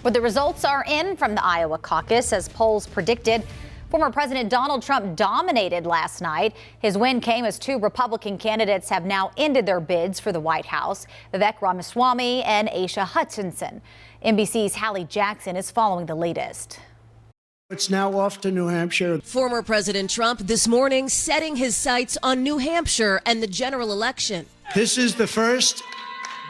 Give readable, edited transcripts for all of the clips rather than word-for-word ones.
Well, the results are in from the Iowa caucus as polls predicted. Former President Donald Trump dominated last night. His win came as two Republican candidates have now ended their bids for the White House, Vivek Ramaswamy and Asa Hutchinson. NBC's Hallie Jackson is following the latest. It's now off to New Hampshire. Former President Trump this morning setting his sights on New Hampshire and the general election. This is the first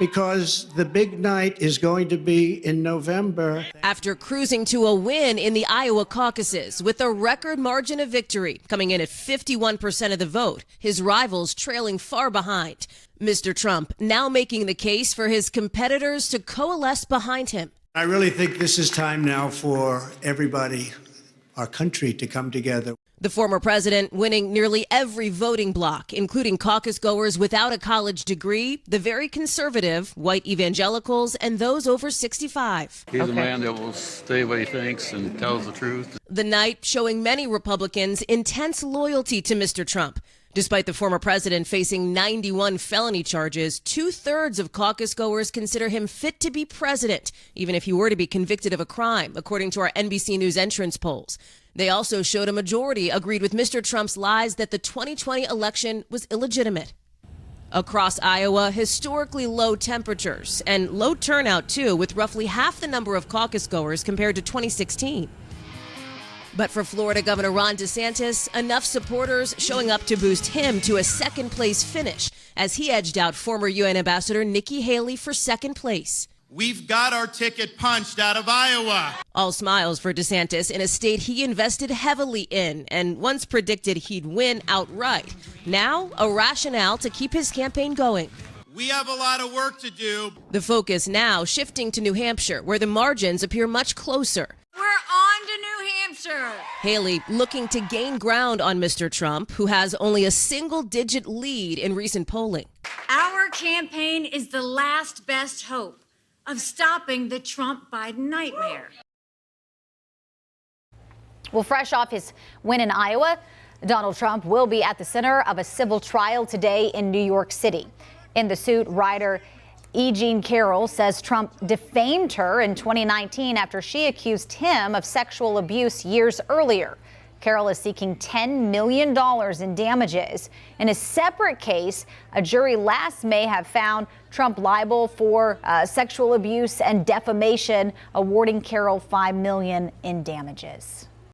because the big night is going to be in November. After cruising to a win in the Iowa caucuses with a record margin of victory, coming in at 51% of the vote, his rivals trailing far behind. Mr. Trump now making the case for his competitors to coalesce behind him. I really think this is time now for everybody, our country, to come together. The former president winning nearly every voting bloc, including caucus goers without a college degree, the very conservative, white evangelicals, and those over 65. He's a man that will say what he thinks and tells the truth. The night showing many Republicans intense loyalty to Mr. Trump. Despite the former president facing 91 felony charges, 2/3 of caucus goers consider him fit to be president, even if he were to be convicted of a crime, according to our NBC News entrance polls. They also showed a majority agreed with Mr. Trump's lies that the 2020 election was illegitimate. Across Iowa, historically low temperatures and low turnout, too, with roughly half the number of caucus goers compared to 2016. But for Florida Governor Ron DeSantis, enough supporters showing up to boost him to a second-place finish as he edged out former UN Ambassador Nikki Haley for second place. We've got our ticket punched out of Iowa. All smiles for DeSantis in a state he invested heavily in and once predicted he'd win outright. Now, a rationale to keep his campaign going. We have a lot of work to do. The focus now shifting to New Hampshire, where the margins appear much closer. We're on to New Hampshire. Haley looking to gain ground on Mr. Trump, who has only a single-digit lead in recent polling. Our campaign is the last best hope of stopping the Trump-Biden nightmare. Well, fresh off his win in Iowa, Donald Trump will be at the center of a civil trial today in New York City. In the suit, writer E. Jean Carroll says Trump defamed her in 2019 after she accused him of sexual abuse years earlier. Carroll is seeking $10 million in damages. In a separate case, a jury last May have found Trump liable for sexual abuse and defamation, awarding Carroll $5 million in damages.